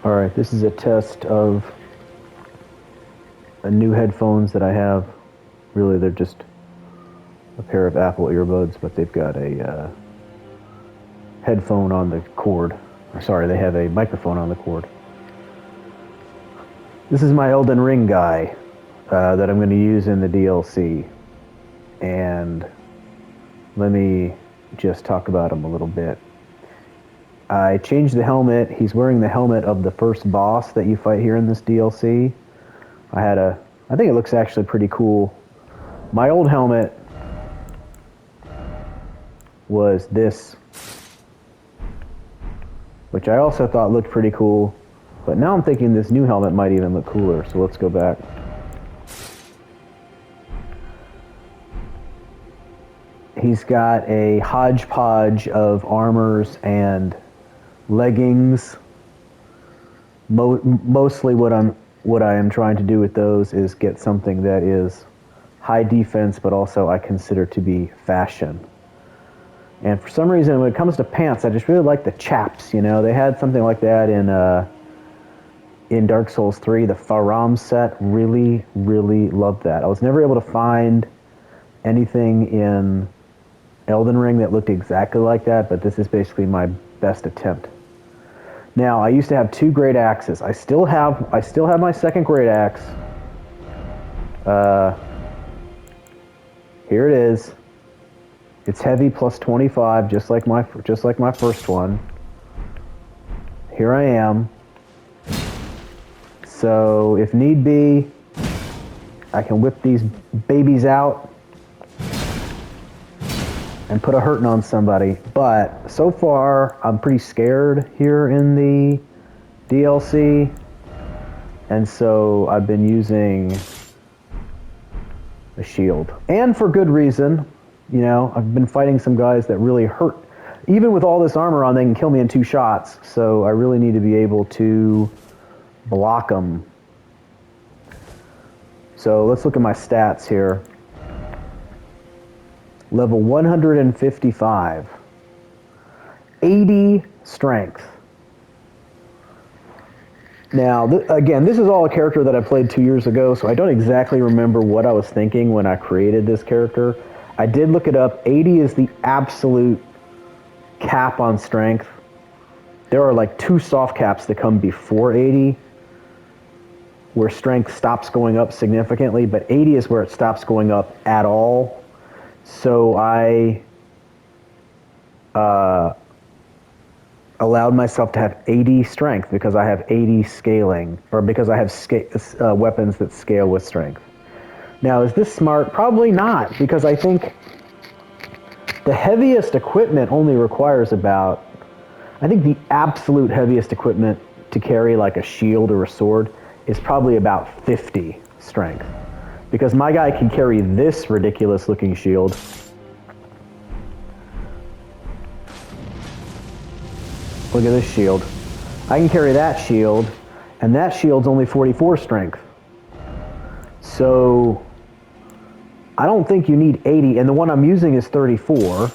Alright, this is a test of a new headphones that I have. Really, they're just a pair of Apple earbuds, but they've got a headphone on the cord. Or sorry, they have a microphone on the cord. This is my Elden Ring guy that I'm going to use in the DLC. And let me just talk about him a little bit. I changed the helmet. He's wearing the helmet of the first boss that you fight here in this DLC. I think it looks actually pretty cool. My old helmet was this, which I also thought looked pretty cool. But now I'm thinking this new helmet might even look cooler, so let's go back. He's got a hodgepodge of armors and leggings. Mostly what I am trying to do with those is get something that is high defense, but also I consider to be fashion. And for some reason, when it comes to pants, I just really like the chaps. You know, they had something like that in Dark Souls 3, the Faram set. Really, really loved that. I was never able to find anything in Elden Ring that looked exactly like that, but this is basically my best attempt. Now, I used to have 2 great axes. I still have my second great axe. Here it is. It's heavy plus 25, just like my first one. Here I am. So, if need be, I can whip these babies out and put a hurting on somebody. But so far, I'm pretty scared here in the DLC. And so I've been using a shield. And for good reason. You know, I've been fighting some guys that really hurt. Even with all this armor on, they can kill me in 2 shots. So I really need to be able to block them. So let's look at my stats here. Level 155. 80 strength. Now, again, this is all a character that I played 2 years ago, so I don't exactly remember what I was thinking when I created this character. I did look it up. 80 is the absolute cap on strength. There are like 2 soft caps that come before 80, where strength stops going up significantly, but 80 is where it stops going up at all. So I allowed myself to have 80 strength because I have 80 scaling, or because I have weapons that scale with strength. Now, is this smart? Probably not, because I think the heaviest equipment only requires about, I think the absolute heaviest equipment to carry like a shield or a sword is probably about 50 strength. Because my guy can carry this ridiculous looking shield. Look at this shield. I can carry that shield, and that shield's only 44 strength. So I don't think you need 80, and the one I'm using is 34,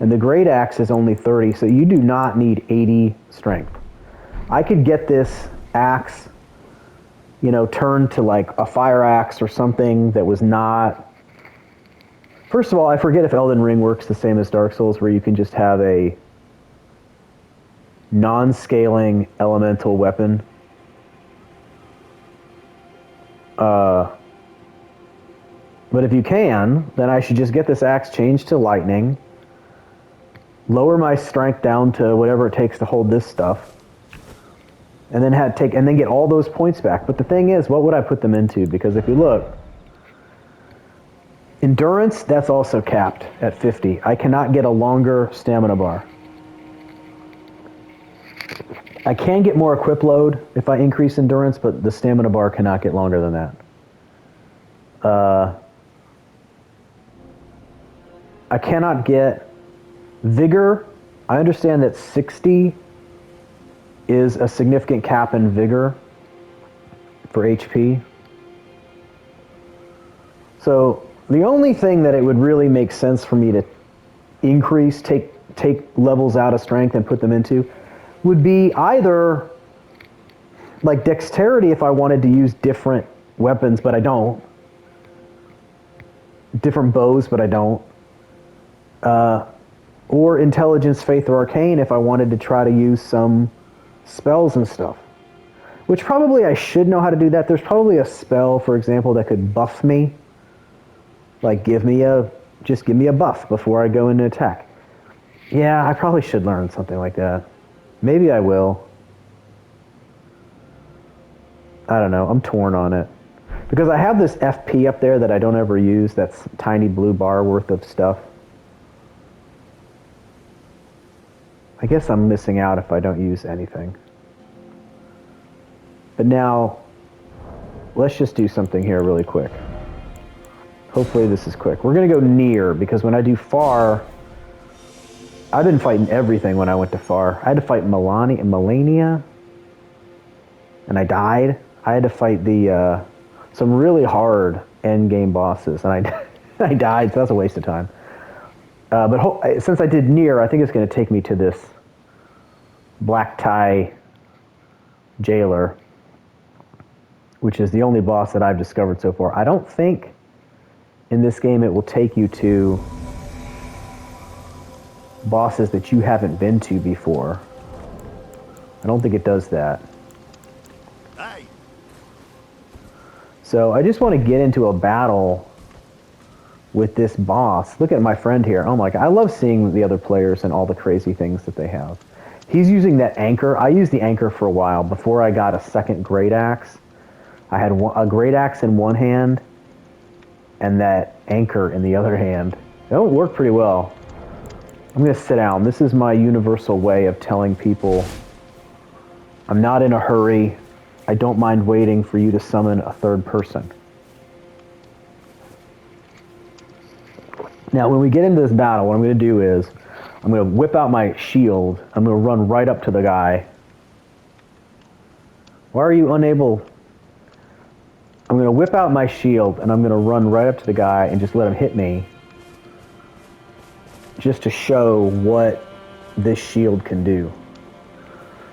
and the great axe is only 30, so you do not need 80 strength. I could get this axe, you know, turned to like a fire axe or something that was not... First of all, I forget if Elden Ring works the same as Dark Souls, where you can just have a non-scaling elemental weapon. But if you can, then I should just get this axe changed to lightning, lower my strength down to whatever it takes to hold this stuff, and then get all those points back. But the thing is, what would I put them into? Because if you look, endurance, that's also capped at 50. I cannot get a longer stamina bar. I can get more equip load if I increase endurance, but the stamina bar cannot get longer than that. I cannot get vigor. I understand that 60 is a significant cap in vigor for HP. So the only thing that it would really make sense for me to increase, take levels out of strength and put them into, would be either like dexterity if I wanted to use different weapons, but I don't. Different bows, but I don't. Or intelligence, faith, or arcane if I wanted to try to use some spells and stuff. Which probably I should know how to do that. There's probably a spell, for example, that could buff me. Like just give me a buff before I go into attack. Yeah, I probably should learn something like that. Maybe I will. I don't know. I'm torn on it. Because I have this FP up there that I don't ever use. That's tiny blue bar worth of stuff. I guess I'm missing out if I don't use anything. But now, let's just do something here really quick. Hopefully this is quick. We're going to go near, because when I do far, I've been fighting everything when I went to far. I had to fight Melania, and I died. I had to fight some really hard endgame bosses, and I died, so that's a waste of time. But since I did near, I think it's going to take me to this black tie jailer, which is the only boss that I've discovered so far. I don't think in this game it will take you to bosses that you haven't been to before. I don't think it does that. Hey. So I just want to get into a battle with this boss. Look at my friend here. Oh my God, I love seeing the other players and all the crazy things that they have. He's using that anchor. I used the anchor for a while before I got a second great axe. I had a great axe in one hand and that anchor in the other hand. It worked pretty well. I'm going to sit down. This is my universal way of telling people I'm not in a hurry. I don't mind waiting for you to summon a third person. Now, when we get into this battle, what I'm going to do is I'm going to whip out my shield. I'm going to run right up to the guy. Why are you unable? I'm going to whip out my shield, and I'm going to run right up to the guy and just let him hit me, just to show what this shield can do.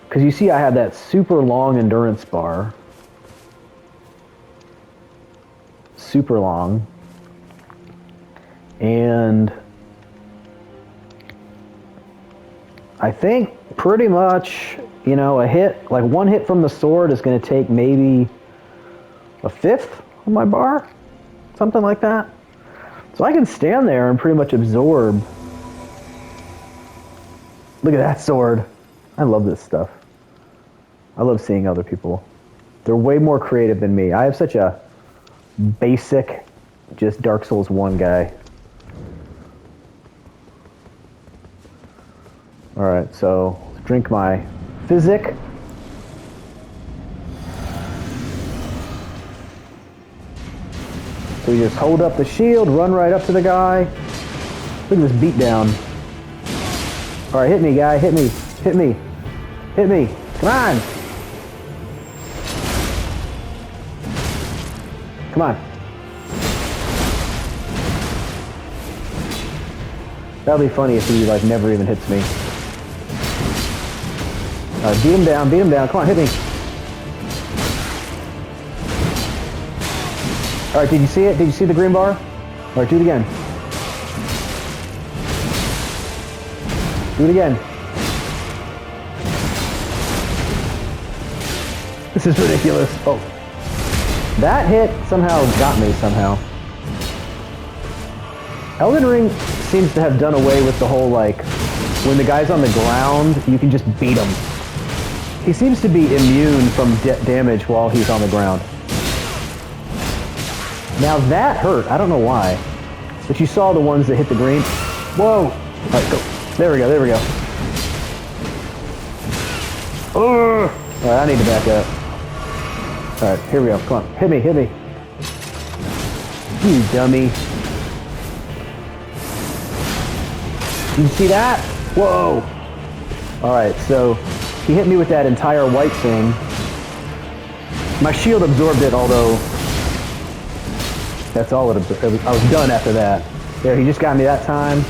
Because you see I have that super long endurance bar. Super long. And I think pretty much, you know, a hit, like one hit from the sword is going to take maybe a fifth of my bar. Something like that. So I can stand there and pretty much absorb. Look at that sword. I love this stuff. I love seeing other people. They're way more creative than me. I have such a basic, just Dark Souls 1 guy. Alright, so drink my physic. So we just hold up the shield, run right up to the guy. Look at this beat down. Alright, hit me, guy. Hit me. Hit me. Hit me. Come on. Come on. That'll be funny if he like never even hits me. Beat him down, beat him down. Come on, hit me. Alright, did you see it? Did you see the green bar? Alright, do it again. Do it again. This is ridiculous. Oh. That hit somehow got me somehow. Elden Ring seems to have done away with the whole, like, when the guy's on the ground, you can just beat him. He seems to be immune from damage while he's on the ground. Now that hurt. I don't know why. But you saw the ones that hit the green. Whoa! Alright, go. There we go, there we go. Alright, I need to back up. Alright, here we go. Come on. Hit me, hit me. You dummy. Did you see that? Whoa! Alright, so he hit me with that entire white thing. My shield absorbed it, although that's all it absorbed. I was done after that. There, he just got me that time.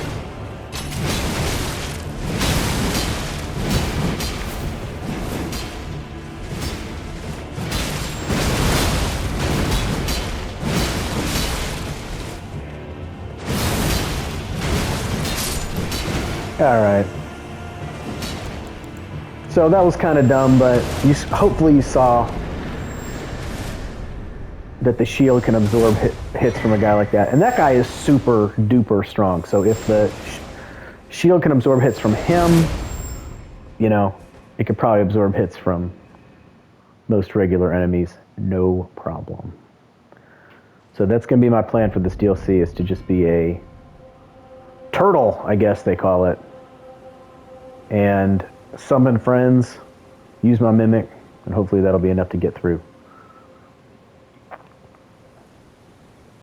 All right. So that was kind of dumb, but hopefully you saw that the shield can absorb hits from a guy like that. And that guy is super duper strong. So if the shield can absorb hits from him, you know, it could probably absorb hits from most regular enemies, no problem. So that's going to be my plan for this DLC, is to just be a turtle, I guess they call it, and summon friends, use my mimic, and hopefully that'll be enough to get through.